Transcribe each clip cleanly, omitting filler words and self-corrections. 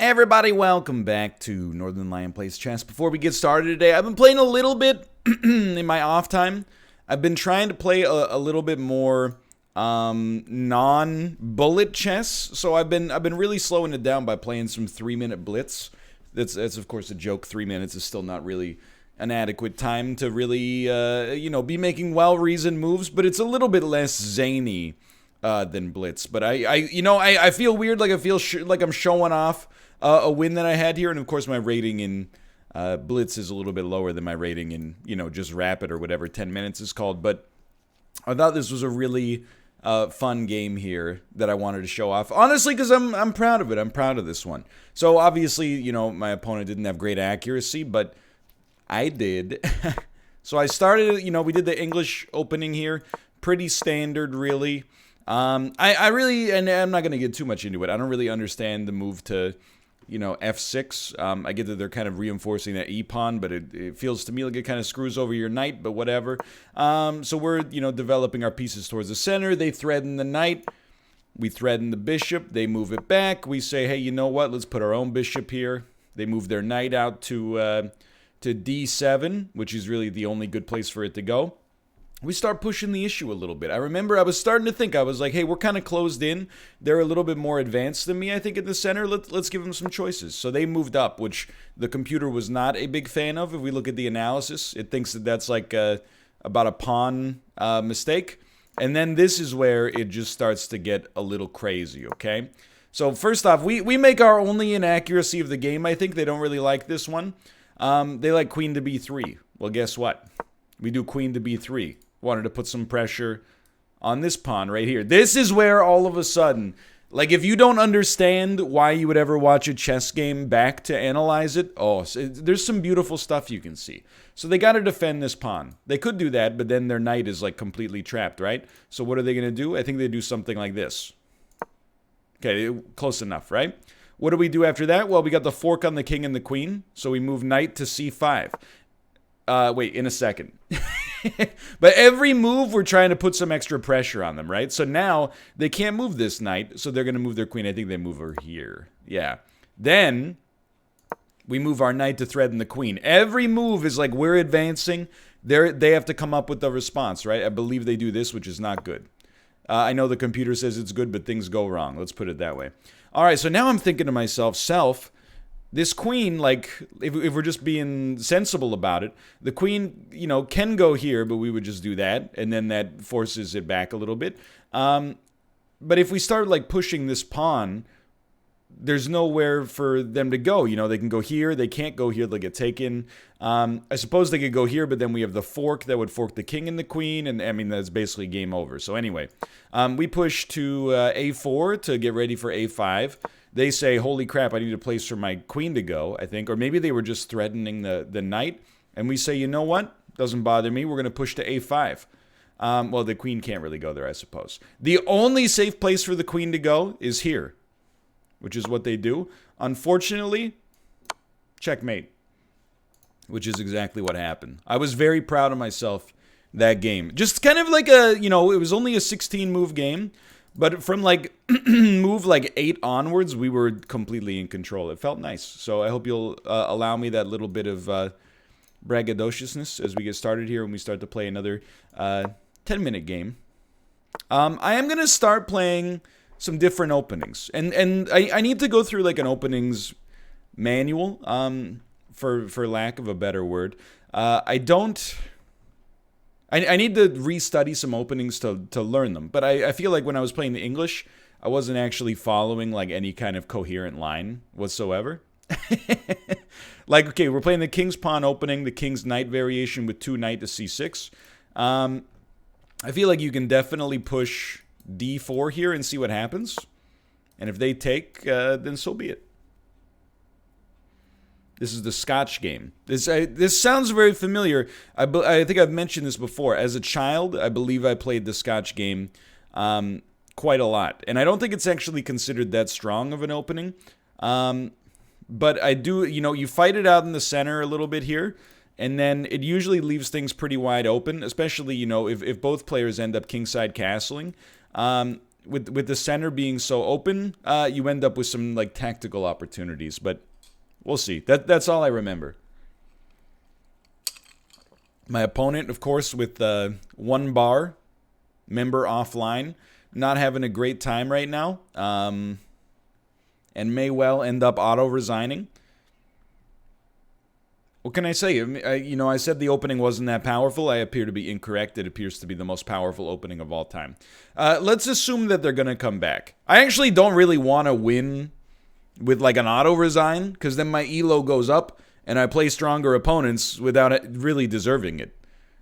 Hey everybody, welcome back to Northern Lion Plays Chess. Before we get started today, I've been playing a little bit in my off time. I've been trying to play a little bit more non-bullet chess. So I've been really slowing it down by playing some 3-minute blitz. That's of course a joke. 3 minutes is still not really an adequate time to really be making well-reasoned moves, but it's a little bit less zany than blitz. But I feel weird, like I feel like I'm showing off a win that I had here, and of course my rating in blitz is a little bit lower than my rating in just rapid or whatever 10 minutes is called. But I thought this was a really fun game here that I wanted to show off, honestly, because I'm proud of it. I'm proud of this one. So obviously, my opponent didn't have great accuracy, but I did. So I started, we did the English opening here, pretty standard, really. I really, and I'm not going to get too much into it, I don't really understand the move to f6. I get that they're kind of reinforcing that e-pawn, but it feels to me like it kind of screws over your knight, but whatever. So we're, developing our pieces towards the center. They threaten the knight. We threaten the bishop. They move it back. We say, hey, you know what? Let's put our own bishop here. They move their knight out to d7, which is really the only good place for it to go. We start pushing the issue a little bit. I remember I was starting to think, I was like, hey, we're kind of closed in. They're a little bit more advanced than me, I think, in the center. Let's give them some choices. So they moved up, which the computer was not a big fan of. If we look at the analysis, it thinks that that's like about a pawn mistake. And then this is where it just starts to get a little crazy, okay? So first off, we make our only inaccuracy of the game. I think they don't really like this one. They like queen to b3. Well, guess what? We do queen to b3. Wanted to put some pressure on this pawn right here. This is where all of a sudden, like, if you don't understand why you would ever watch a chess game back to analyze it, there's some beautiful stuff you can see. So they got to defend this pawn. They could do that, but then their knight is like completely trapped, right? So what are they going to do? I think they do something like this. Okay, close enough, right? What do we do after that? Well, we got the fork on the king and the queen, so we move knight to c5. Wait, in a second. But every move, we're trying to put some extra pressure on them, right? So now they can't move this knight, so they're going to move their queen. I think they move her here. Yeah. Then we move our knight to threaten the queen. Every move is like we're advancing. They have to come up with the response, right? I believe they do this, which is not good. I know the computer says it's good, but things go wrong. Let's put it that way. All right, so now I'm thinking to myself, this queen, like, if we're just being sensible about it, the queen, can go here, but we would just do that, and then that forces it back a little bit. But if we start, like, pushing this pawn, there's nowhere for them to go. They can go here, they can't go here, they'll get taken. I suppose they could go here, but then we have the fork that would fork the king and the queen, and, I mean, that's basically game over. So anyway, we push to a4 to get ready for a5. They say, holy crap, I need a place for my queen to go, I think. Or maybe they were just threatening the knight. And we say, you know what? Doesn't bother me. We're going to push to a5. Well, the queen can't really go there, I suppose. The only safe place for the queen to go is here, which is what they do. Unfortunately, checkmate, which is exactly what happened. I was very proud of myself that game. Just kind of like it was only a 16-move game. But from, like, move, 8 onwards, we were completely in control. It felt nice. So I hope you'll allow me that little bit of braggadociousness as we get started here and we start to play another 10-minute game. I am going to start playing some different openings. And I need to go through, like, an openings manual, for lack of a better word. I need to restudy some openings to learn them. But I feel like when I was playing the English, I wasn't actually following, like, any kind of coherent line whatsoever. Like, okay, we're playing the king's pawn opening, the king's knight variation with 2 knight to c6. I feel like you can definitely push d4 here and see what happens. And if they take, then so be it. This is the Scotch game. This sounds very familiar. I think I've mentioned this before. As a child, I believe I played the Scotch game quite a lot. And I don't think it's actually considered that strong of an opening. But I do, you fight it out in the center a little bit here. And then it usually leaves things pretty wide open, especially, if both players end up kingside castling. with the center being so open, you end up with some like tactical opportunities. But we'll see. That's all I remember. My opponent, of course, with 1 bar, member offline, not having a great time right now, and may well end up auto-resigning. What can I say? I said the opening wasn't that powerful. I appear to be incorrect. It appears to be the most powerful opening of all time. Let's assume that they're going to come back. I actually don't really want to win with like an auto-resign, because then my elo goes up, and I play stronger opponents without it really deserving it.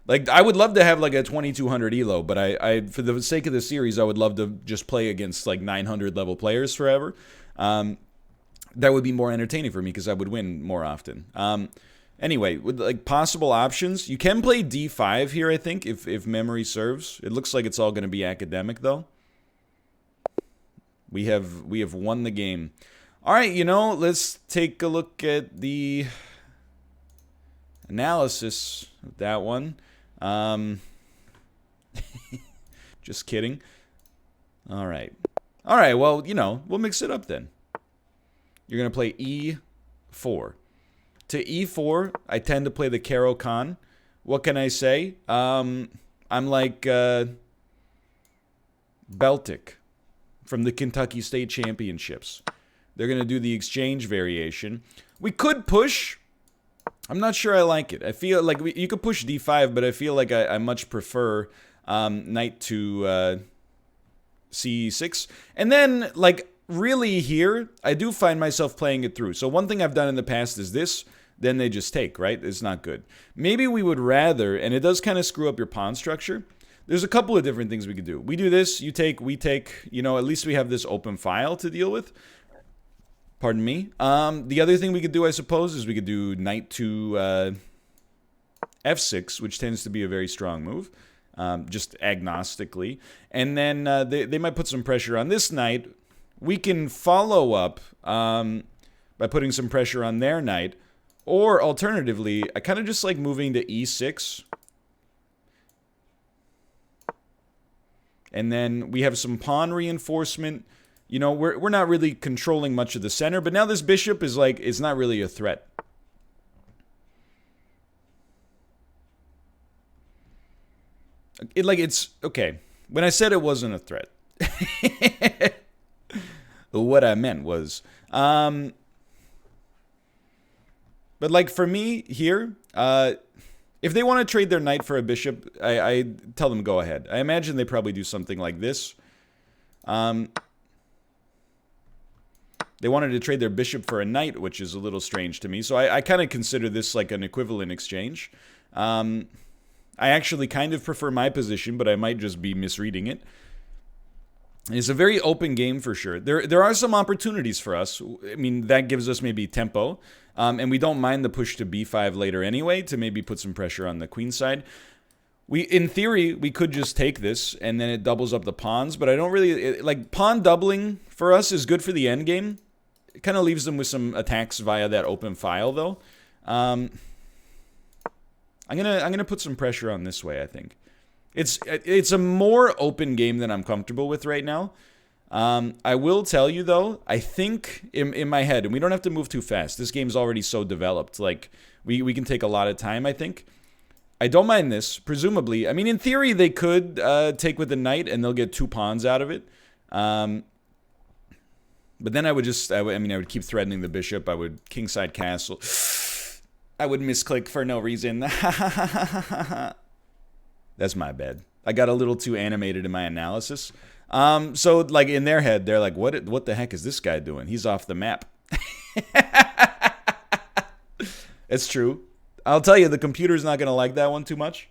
Like, I would love to have like a 2200 elo, but I for the sake of the series, I would love to just play against like 900 level players forever. That would be more entertaining for me because I would win more often. Anyway, with like possible options, you can play d5 here, I think, if memory serves. It looks like it's all going to be academic, though. We have won the game. All right, let's take a look at the analysis of that one. Just kidding. All right. Well, we'll mix it up then. You're going to play e4. To e4, I tend to play the Caro Kann. What can I say? I'm like Beltic from the Kentucky State Championships. They're going to do the exchange variation. We could push. I'm not sure I like it. I feel like you could push d5, but I feel like I much prefer knight to c6. And then, like, really here, I do find myself playing it through. So one thing I've done in the past is this. Then they just take, right? It's not good. Maybe we would rather, and it does kind of screw up your pawn structure. There's a couple of different things we could do. We do this, you take, we take, at least we have this open file to deal with. Pardon me. The other thing we could do, I suppose, is we could do knight to f6, which tends to be a very strong move, just agnostically. And then they might put some pressure on this knight. We can follow up by putting some pressure on their knight. Or alternatively, I kind of just like moving to e6. And then we have some pawn reinforcement. We're not really controlling much of the center, but now this bishop is like, it's not really a threat. It's okay. When I said it wasn't a threat, what I meant was, but like for me here, if they want to trade their knight for a bishop, I tell them go ahead. I imagine they probably do something like this. They wanted to trade their bishop for a knight, which is a little strange to me. So I kind of consider this like an equivalent exchange. I actually kind of prefer my position, but I might just be misreading it. It's a very open game for sure. There are some opportunities for us. I mean, that gives us maybe tempo. And we don't mind the push to b5 later anyway to maybe put some pressure on the queen side. In theory, we could just take this and then it doubles up the pawns, but I don't really like pawn doubling for us is good for the endgame. It kind of leaves them with some attacks via that open file though. I'm gonna put some pressure on this way, I think. It's a more open game than I'm comfortable with right now. I will tell you, though, I think in my head, and we don't have to move too fast. This game's already so developed. Like, we can take a lot of time, I think. I don't mind this, presumably. I mean, in theory, they could take with the knight, and they'll get 2 pawns out of it. But then I would just, I would keep threatening the bishop. I would kingside castle. I would misclick for no reason. That's my bad. I got a little too animated in my analysis. So, like, in their head, they're like, what the heck is this guy doing? He's off the map. It's true. I'll tell you, the computer's not going to like that one too much.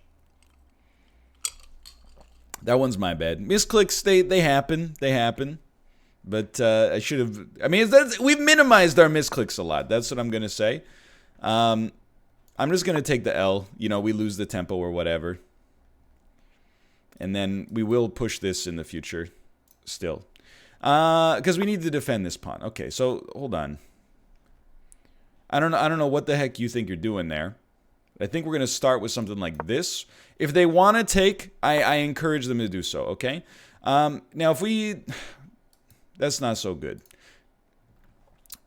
That one's my bad. Misclicks, they happen. They happen. But I should have... I mean, we've minimized our misclicks a lot. That's what I'm going to say. I'm just going to take the L. We lose the tempo or whatever. And then we will push this in the future still. Because we need to defend this pawn. Okay, so hold on. I don't know what the heck you think you're doing there. I think we're going to start with something like this. If they want to take, I encourage them to do so, okay? Now, if we... That's not so good.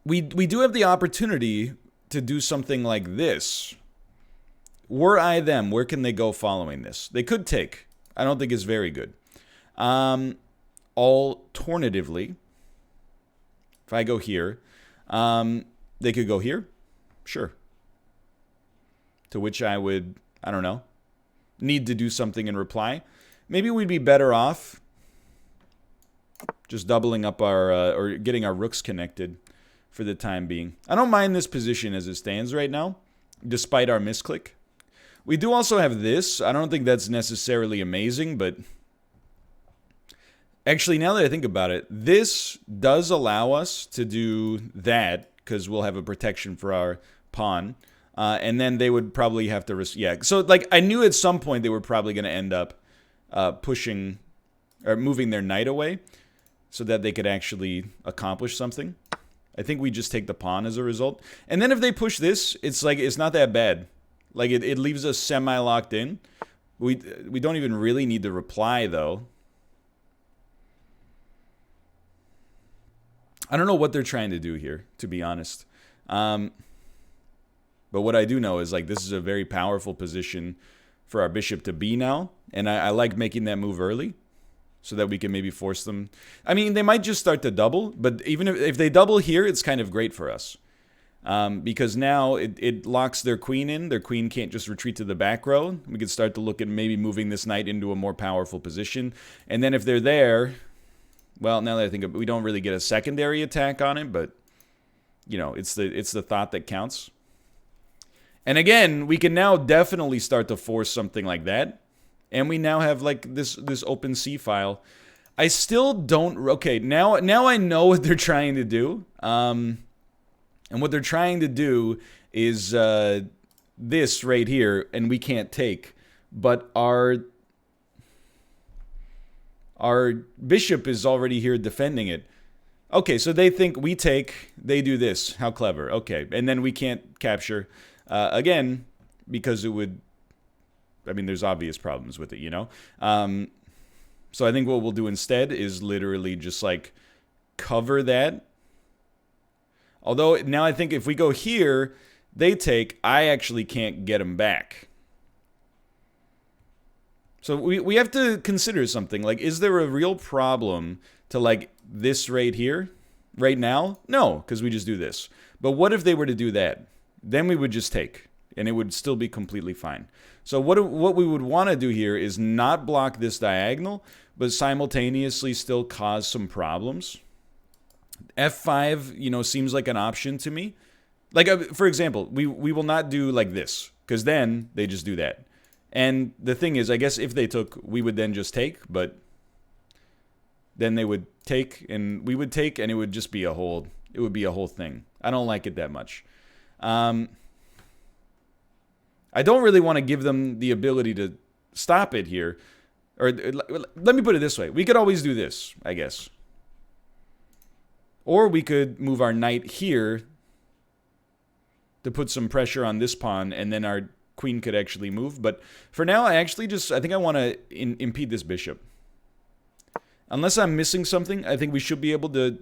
We do have the opportunity to do something like this. Were I them, where can they go following this? They could take. I don't think it's very good. Alternatively, if I go here, they could go here. Sure. To which I would, I don't know, need to do something in reply. Maybe we'd be better off just doubling up our, or getting our rooks connected for the time being. I don't mind this position as it stands right now, despite our misclick. We do also have this. I don't think that's necessarily amazing, but actually, now that I think about it, this does allow us to do that, because we'll have a protection for our pawn. And then they would probably have to... Yeah, so like I knew at some point they were probably going to end up pushing or moving their knight away so that they could actually accomplish something. I think we just take the pawn as a result. And then if they push this, it's like it's not that bad. Like it leaves us semi-locked in. We don't even really need to reply, though. I don't know what they're trying to do here, to be honest. But what I do know is, like, this is a very powerful position for our bishop to be now. And I like making that move early so that we can maybe force them. I mean, they might just start to double. But even if they double here, it's kind of great for us. Because now it locks their queen in. Their queen can't just retreat to the back row. We could start to look at maybe moving this knight into a more powerful position. And then if they're there... Well, now that I think of it, we don't really get a secondary attack on it, but, you know, it's the thought that counts. And again, we can now definitely start to force something like that. And we now have, like, this open C file. I still don't... Okay, now I know what they're trying to do. And what they're trying to do is this right here, and we can't take. But our bishop is already here defending it. Okay, so they think we take, they do this. How clever. Okay, and then we can't capture again because it would... I mean, there's obvious problems with it, you know? So I think what we'll do instead is literally just, like, cover that. Although, now I think if we go here, they take, I actually can't get them back. So we have to consider something. Like, is there a real problem to, like, this right here? Right now? No, because we just do this. But what if they were to do that? Then we would just take, and it would still be completely fine. So what we would want to do here is not block this diagonal, but simultaneously still cause some problems. F5, you know, seems like an option to me. Like, for example, we will not do like this, because then they just do that. And the thing is, I guess if they took, we would then just take, but then they would take, and we would take, and it would just be a whole, it would be a whole thing. I don't like it that much. I don't really want to give them the ability to stop it here. Or let me put it this way. We could always do this, I guess. Or we could move our knight here to put some pressure on this pawn, and then our queen could actually move. But for now, I think I want to impede this bishop. Unless I'm missing something, I think we should be able to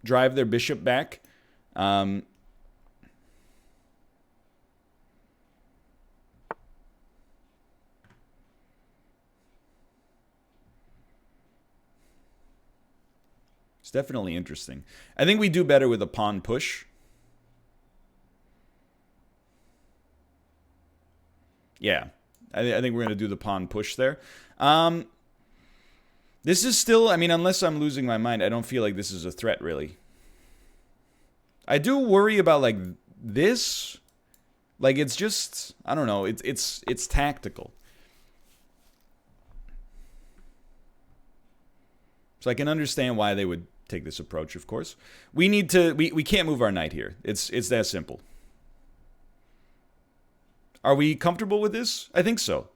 drive their bishop back. It's definitely interesting. I think we do better with a pawn push. Yeah, I think we're going to do the pawn push there. This is still, I mean, unless I'm losing my mind, I don't feel like this is a threat, really. I do worry about, like, this. Like, it's just, I don't know, it's tactical. So I can understand why they would take this approach, of course. We need to, we can't move our knight here. It's that simple. Are we comfortable with this? I think so.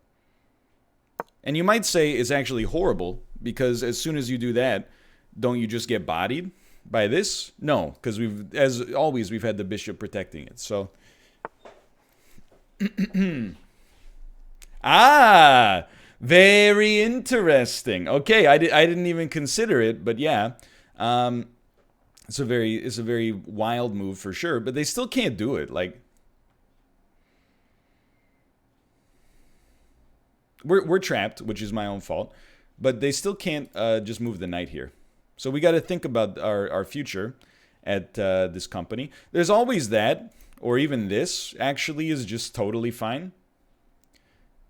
And you might say it's actually horrible, because as soon as you do that, don't you just get bodied by this? No, because as always, we've had the bishop protecting it. So, Very interesting. Okay, I didn't even consider it, but yeah. It's a very wild move for sure, but they still can't do it. Like, we're trapped, which is my own fault, but they still can't just move the knight here. So we got to think about our future at this company. There's always that, or even this actually is just totally fine.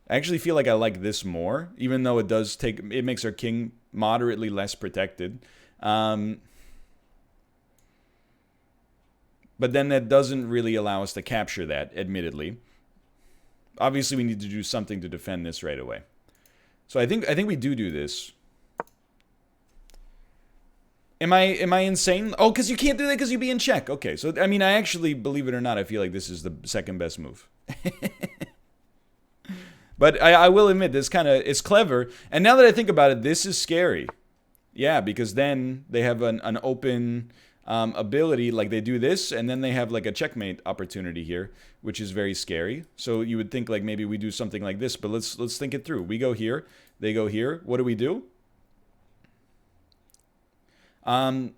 I actually feel like I like this more, even though it makes our king moderately less protected. But then that doesn't really allow us to capture that, admittedly. Obviously, we need to do something to defend this right away. So I think we do this. Am I insane? Oh, because you can't do that because you'd be in check. Okay, so I mean, I actually, believe it or not, I feel like this is the second best move. But I will admit, it's clever. And now that I think about it, this is scary. Yeah, because then they have an open ability, like they do this, and then they have like a checkmate opportunity here, which is very scary. So you would think like maybe we do something like this, but let's think it through. We go here, they go here. What do? Well,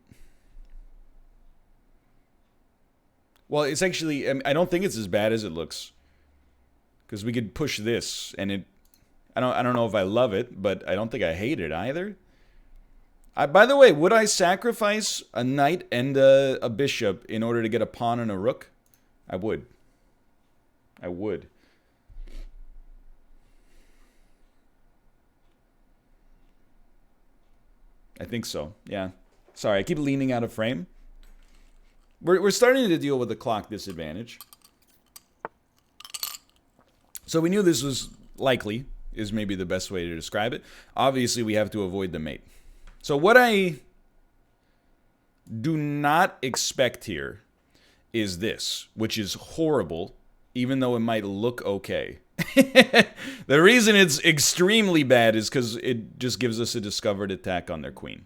it's actually, I don't think it's as bad as it looks. Because we could push this, and I don't know if I love it, but I don't think I hate it either. By the way, would I sacrifice a knight and a bishop in order to get a pawn and a rook? I would. I would. I think so, yeah. Sorry, I keep leaning out of frame. We're starting to deal with the clock disadvantage. So we knew this was likely, is maybe the best way to describe it. Obviously, we have to avoid the mate. So what I do not expect here is this, which is horrible, even though it might look okay. The reason it's extremely bad is because it just gives us a discovered attack on their queen.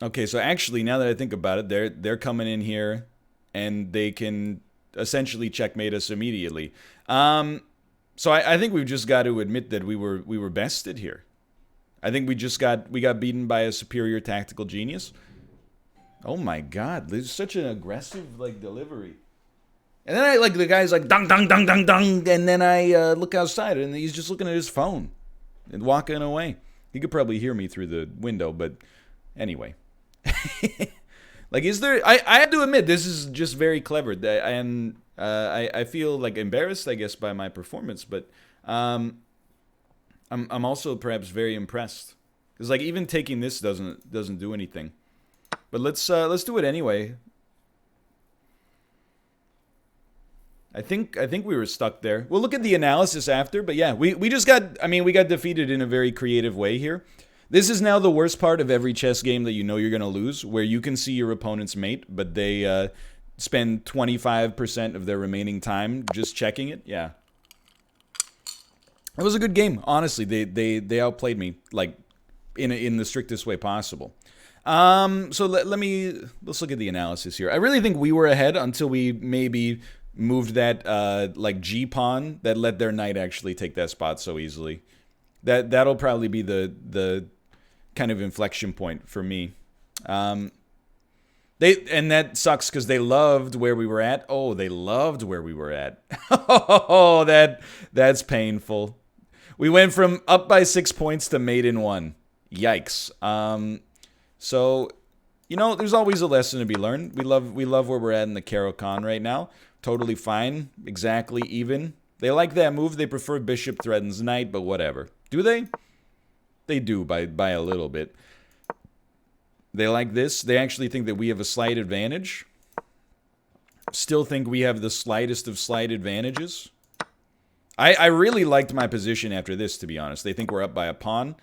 Okay, so actually, now that I think about it, they're coming in here, and they can essentially checkmate us immediately. So I think we've just got to admit that we were bested here. I think we got beaten by a superior tactical genius. Oh my god, there's such an aggressive like delivery. And then the guy's like dung dung dung dung dung, and then I look outside and he's just looking at his phone and walking away. He could probably hear me through the window, but anyway. Like, is there? I have to admit, this is just very clever, and I feel like embarrassed, I guess, by my performance, but I'm also perhaps very impressed, because like even taking this doesn't do anything. But let's do it anyway. I think we were stuck there. We'll look at the analysis after, but yeah, we just got. I mean, we got defeated in a very creative way here. This is now the worst part of every chess game that you know you're going to lose, where you can see your opponent's mate, but they spend 25% of their remaining time just checking it. Yeah. It was a good game, honestly. They outplayed me, like, in the strictest way possible. So let's look at the analysis here. I really think we were ahead until we maybe moved that like G pawn that let their knight actually take that spot so easily. That'll probably be the kind of inflection point for me. And that sucks because they loved where we were at. Oh, they loved where we were at. Oh, that's painful. We went from up by 6 points to mate in 1. Yikes. So, you know, there's always a lesson to be learned. We love where we're at in the Caro-Kann right now. Totally fine. Exactly even. They like that move. They prefer bishop threatens knight, but whatever. Do they? They do by a little bit. They like this. They actually think that we have a slight advantage. Still think we have the slightest of slight advantages. I really liked my position after this, to be honest. They think we're up by a pawn.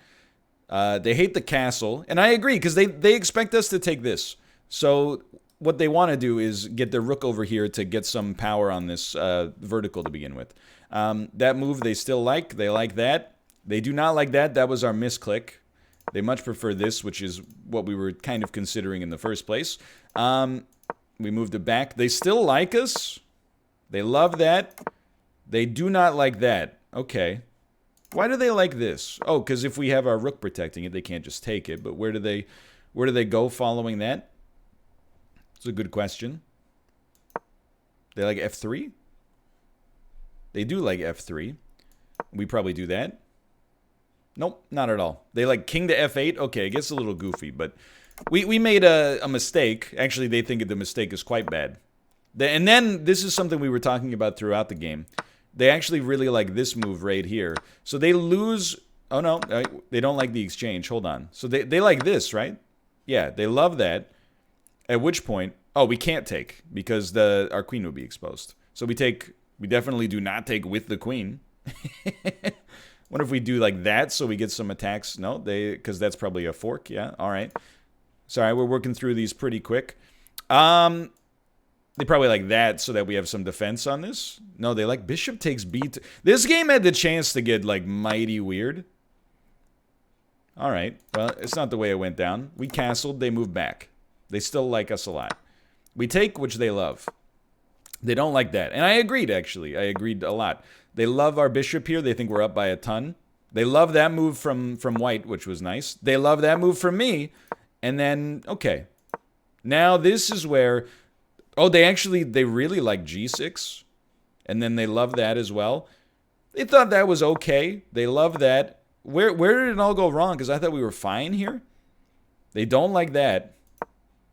They hate the castle. And I agree, because they expect us to take this. So what they want to do is get their rook over here to get some power on this vertical to begin with. That move they still like. They like that. They do not like that. That was our misclick. They much prefer this, which is what we were kind of considering in the first place. We moved it back. They still like us. They love that. They do not like that. Okay. Why do they like this? Oh, because if we have our rook protecting it, they can't just take it. But where do they go following that? It's a good question. They like f3? They do like f3. We probably do that. Nope, not at all. They like king to f8. Okay, it gets a little goofy, but we made a mistake. Actually, they think the mistake is quite bad. And then, this is something we were talking about throughout the game. They actually really like this move right here. So they lose... Oh, no. They don't like the exchange. Hold on. So they like this, right? Yeah, they love that. At which point... Oh, we can't take, because our queen would be exposed. So we take... We definitely do not take with the queen. What if we do like that so we get some attacks? No, because that's probably a fork. Yeah, all right. Sorry, we're working through these pretty quick. They probably like that so that we have some defense on this. No, they like bishop takes b2. This game had the chance to get like mighty weird. All right. Well, it's not the way it went down. We castled. They moved back. They still like us a lot. We take, which they love. They don't like that. And I agreed, actually. I agreed a lot. They love our bishop here. They think we're up by a ton. They love that move from white, which was nice. They love that move from me. And then, okay. Now this is where... Oh, they really like g6. And then they love that as well. They thought that was okay. They love that. Where did it all go wrong? Because I thought we were fine here. They don't like that.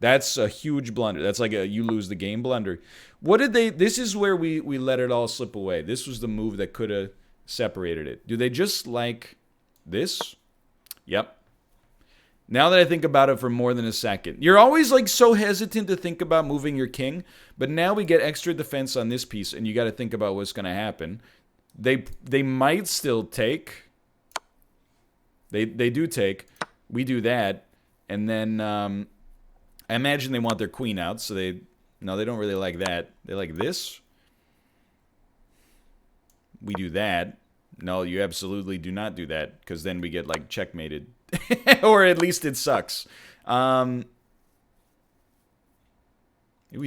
That's a huge blunder. That's like a you lose the game blunder. What did they... This is where we let it all slip away. This was the move that could have separated it. Do they just like this? Yep. Now that I think about it for more than a second. You're always like so hesitant to think about moving your king. But now we get extra defense on this piece. And you got to think about what's going to happen. They might still take. They do take. We do that. And then... I imagine they want their queen out, so no, they don't really like that. They like this. We do that. No, you absolutely do not do that, because then we get, like, checkmated. Or at least it sucks. We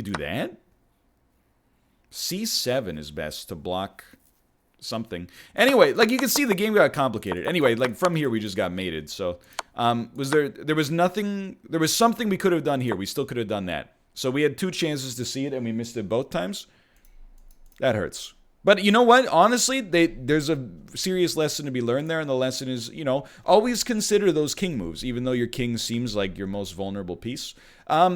do that? C7 is best to block something. Anyway, like, you can see the game got complicated. Anyway, like, from here we just got mated, so... there was something we could have done here. We still could have done that. So we had 2 chances to see it, and we missed it both times. That hurts. But you know what? Honestly, there's a serious lesson to be learned there, and the lesson is, you know, always consider those king moves, even though your king seems like your most vulnerable piece.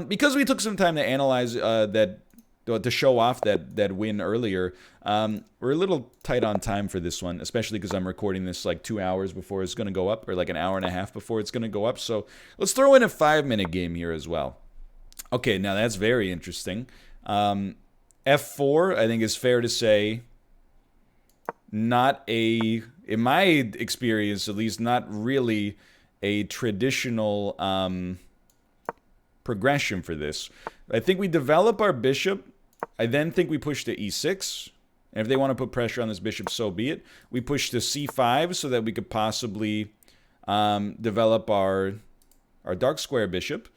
Because we took some time to analyze to show off that win earlier, we're a little tight on time for this one, especially because I'm recording this like 2 hours before it's going to go up, or like an hour and a half before it's going to go up. So let's throw in a 5-minute game here as well. Okay, now that's very interesting. F4, I think is fair to say, not in my experience at least, not really a traditional progression for this. I think we develop our bishop. I then think we push to e6. And if they want to put pressure on this bishop, so be it. We push to c5 so that we could possibly develop our dark square bishop.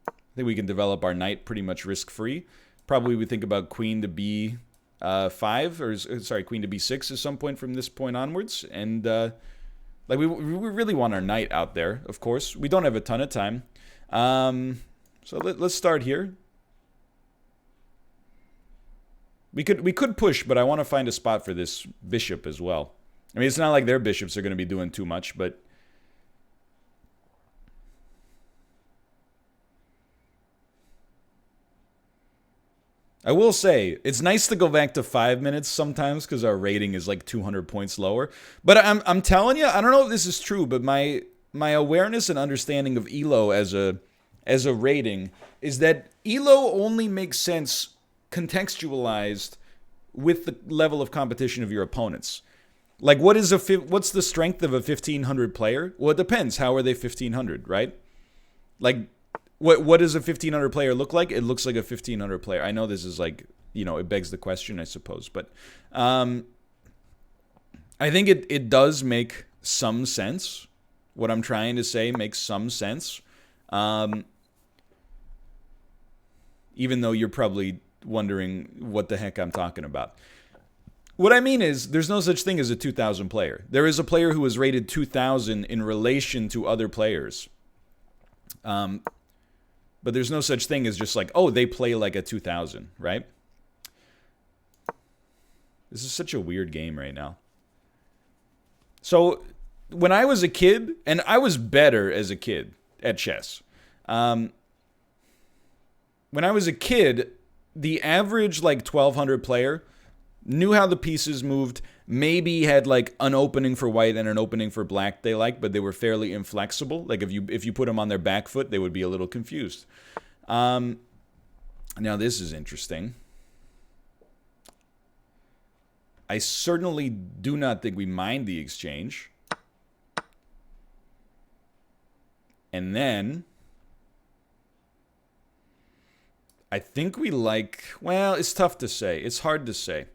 I think we can develop our knight pretty much risk-free. Probably we think about queen to b5, or sorry, queen to b6 at some point from this point onwards. And like we really want our knight out there, of course. We don't have a ton of time. So let's start here. We could push, but I want to find a spot for this bishop as well. I mean, it's not like their bishops are going to be doing too much, but... I will say, it's nice to go back to 5 minutes sometimes because our rating is like 200 points lower. But I'm telling you, I don't know if this is true, but my awareness and understanding of ELO as a rating is that ELO only makes sense contextualized with the level of competition of your opponents. Like, what's the strength of a 1500 player? Well, it depends. How are they 1500, right? Like, what does a 1500 player look like? It looks like a 1500 player. I know this is like, you know, it begs the question, I suppose. But I think it does make some sense. What I'm trying to say makes some sense. Even though you're probably wondering what the heck I'm talking about. What I mean is, there's no such thing as a 2,000 player. There is a player who is rated 2,000 in relation to other players. But there's no such thing as just like, oh, they play like a 2,000, right? This is such a weird game right now. So, when I was a kid, and I was better as a kid at chess. When I was a kid, the average like 1,200 player knew how the pieces moved, maybe had like an opening for white and an opening for black they liked, but they were fairly inflexible. Like if you put them on their back foot, they would be a little confused. Now this is interesting. I certainly do not think we mind the exchange. And then I think we like, well, it's tough to say. It's hard to say.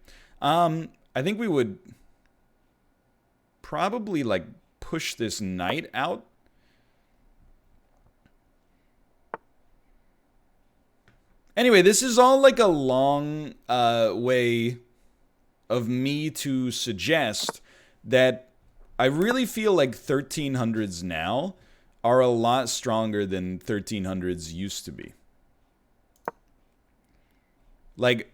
I think we would probably like push this knight out. Anyway, this is all like a long way of me to suggest that I really feel like 1300s now are a lot stronger than 1300s used to be. Like,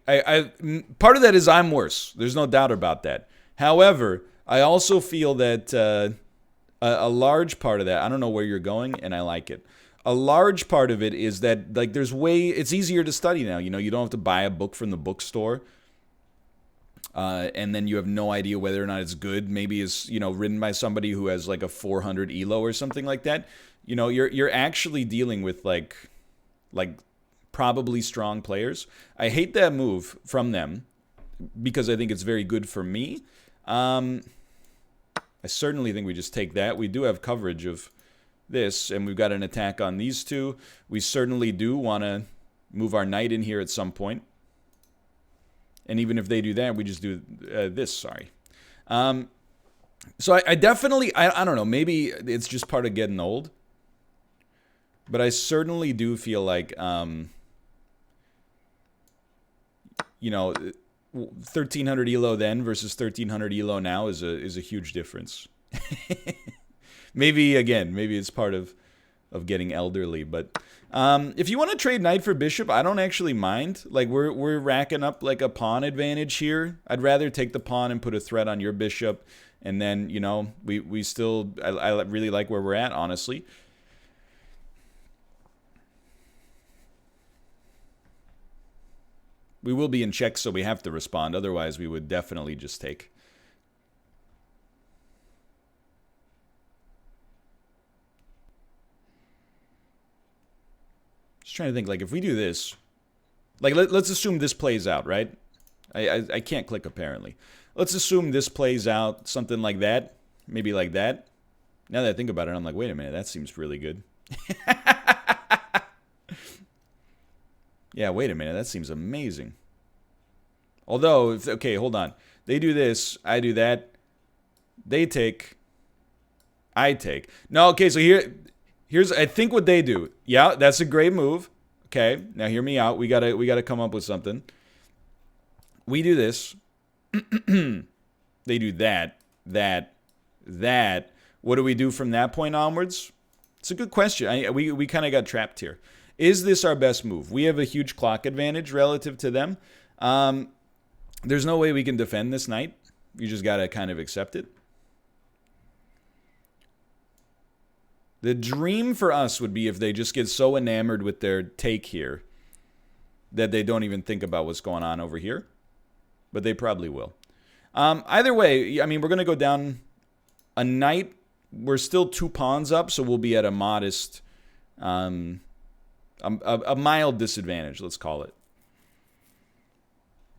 part of that is I'm worse. There's no doubt about that. However, I also feel that a large part of that, I don't know where you're going, and I like it. A large part of it is that, like, it's easier to study now. You know, you don't have to buy a book from the bookstore. And then you have no idea whether or not it's good. Maybe it's, you know, written by somebody who has like a 400 ELO or something like that. You know, you're actually dealing with like probably strong players. I hate that move from them because I think it's very good for me. I certainly think we just take that. We do have coverage of this, and we've got an attack on these two. We certainly do want to move our knight in here at some point. And even if they do that, we just do this, sorry. So I definitely, I don't know, maybe it's just part of getting old. But I certainly do feel like, you know, 1300 ELO then versus 1300 ELO now is a huge difference. Maybe it's part of getting elderly, but if you want to trade knight for bishop, I don't actually mind. Like we're racking up like a pawn advantage here. I'd rather take the pawn and put a threat on your bishop, and then, you know, we still, I really like where we're at, honestly. We will be in check, so we have to respond. Otherwise, we would definitely just take. Just trying to think, like, if we do this, like, let's assume this plays out, right? I can't click, apparently. Let's assume this plays out, something like that. Maybe like that. Now that I think about it, I'm like, wait a minute, that seems really good. Yeah, wait a minute, that seems amazing. Although, okay, hold on. They do this, I do that. They take, I take. No, okay, so here's I think what they do. Yeah, that's a great move. Okay, now hear me out. We gotta come up with something. We do this. They do that. What do we do from that point onwards? It's a good question. We kind of got trapped here. Is this our best move? We have a huge clock advantage relative to them. There's no way we can defend this knight. You just got to kind of accept it. The dream for us would be if they just get so enamored with their take here that they don't even think about what's going on over here. But they probably will. Either way, I mean, we're going to go down a knight. We're still 2 pawns up, so we'll be at a modest... a mild disadvantage, let's call it.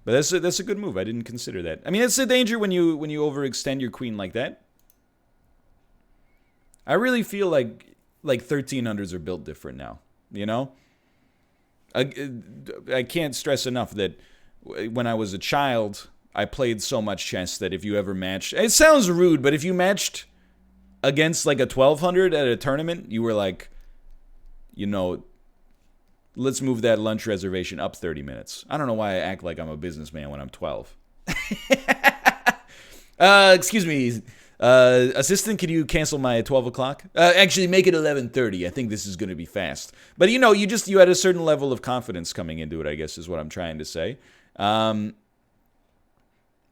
But that's a good move. I didn't consider that. I mean, it's a danger when you overextend your queen like that. I really feel like 1300s are built different now. You know, I can't stress enough that when I was a child, I played so much chess that if you ever matched, it sounds rude, but if you matched against like a 1200 at a tournament, you were like, you know, let's move that lunch reservation up 30 minutes. I don't know why I act like I'm a businessman when I'm 12. Excuse me. Assistant, can you cancel my 12 o'clock? Actually, make it 11:30. I think this is going to be fast. But, you know, you had a certain level of confidence coming into it, I guess, is what I'm trying to say.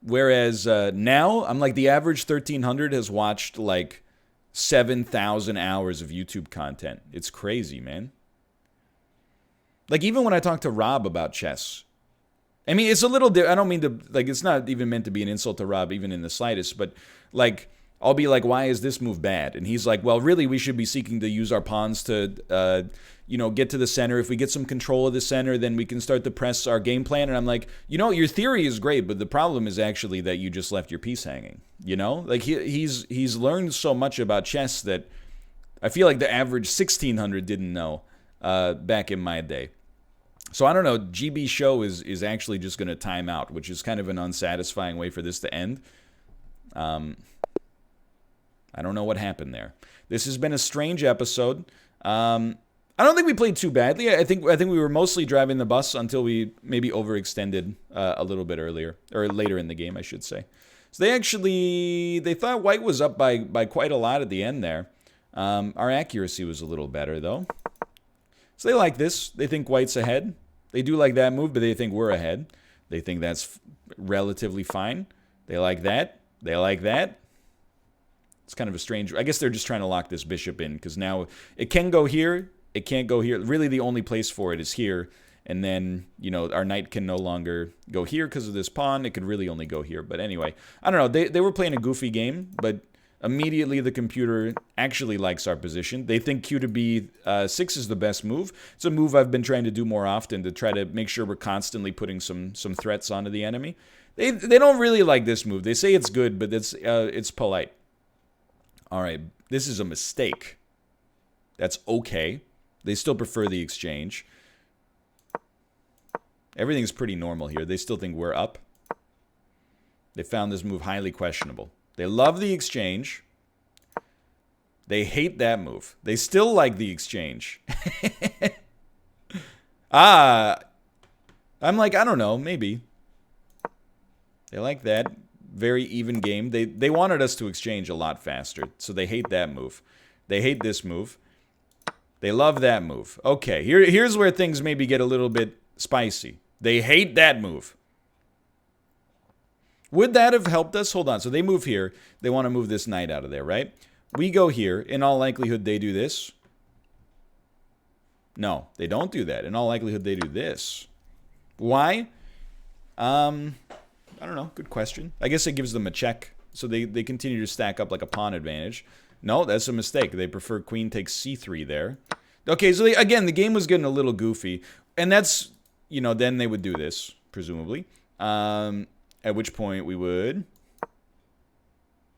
Whereas now, I'm like, the average 1,300 has watched, like, 7,000 hours of YouTube content. It's crazy, man. Like, even when I talk to Rob about chess, I mean, it's a little, I don't mean to, like, it's not even meant to be an insult to Rob, even in the slightest, but, like, I'll be like, why is this move bad? And he's like, well, really, we should be seeking to use our pawns to, you know, get to the center. If we get some control of the center, then we can start to press our game plan. And I'm like, you know, your theory is great, but the problem is actually that you just left your piece hanging, you know? Like, he's learned so much about chess that I feel like the average 1,600 didn't know back in my day. So I don't know, GB show is actually just going to time out, which is kind of an unsatisfying way for this to end. I don't know what happened there. This has been a strange episode. I don't think we played too badly. I think we were mostly driving the bus until we maybe overextended a little bit earlier, or later in the game, I should say. So they thought white was up by quite a lot at the end there. Our accuracy was a little better, though. So they like this. They think white's ahead. They do like that move, but they think we're ahead. They think that's relatively fine. They like that. They like that. It's kind of a strange... I guess they're just trying to lock this bishop in, because now it can go here. It can't go here. Really, the only place for it is here. And then, you know, our knight can no longer go here because of this pawn. It could really only go here. But anyway, I don't know. They were playing a goofy game, but... immediately, the computer actually likes our position. They think Q to B6 is the best move. It's a move I've been trying to do more often to try to make sure we're constantly putting some threats onto the enemy. They don't really like this move. They say it's good, but it's polite. All right, this is a mistake. That's okay. They still prefer the exchange. Everything's pretty normal here. They still think we're up. They found this move highly questionable. They love the exchange. They hate that move. They still like the exchange. I'm like, I don't know, maybe. They like that. Very even game. They wanted us to exchange a lot faster, so they hate that move. They hate this move. They love that move. Okay, here's where things maybe get a little bit spicy. They hate that move. Would that have helped us? Hold on. So they move here. They want to move this knight out of there, right? We go here. In all likelihood, they do this. No, they don't do that. In all likelihood, they do this. Why? I don't know. Good question. I guess it gives them a check. So they continue to stack up like a pawn advantage. No, that's a mistake. They prefer queen takes c3 there. Okay, so again, the game was getting a little goofy. And that's, you know, then they would do this, presumably. At which point we would...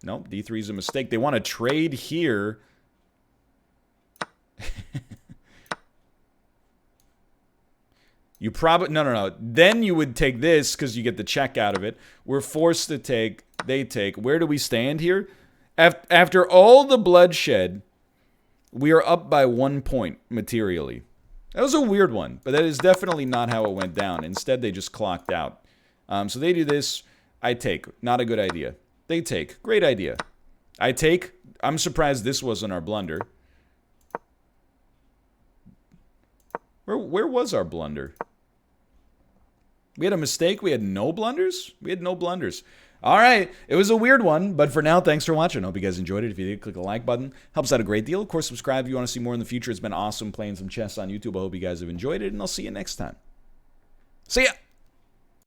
Nope, d3 is a mistake. They want to trade here. You probably... No. Then you would take this because you get the check out of it. We're forced to take. They take. Where do we stand here? After all the bloodshed, we are up by 1 point materially. That was a weird one, but that is definitely not how it went down. Instead, they just clocked out. So they do this. I take. Not a good idea. They take. Great idea. I take. I'm surprised this wasn't our blunder. Where was our blunder? We had a mistake. We had no blunders? We had no blunders. All right. It was a weird one, but for now, thanks for watching. I hope you guys enjoyed it. If you did, click the like button. Helps out a great deal. Of course, subscribe if you want to see more in the future. It's been awesome playing some chess on YouTube. I hope you guys have enjoyed it, and I'll see you next time. See ya!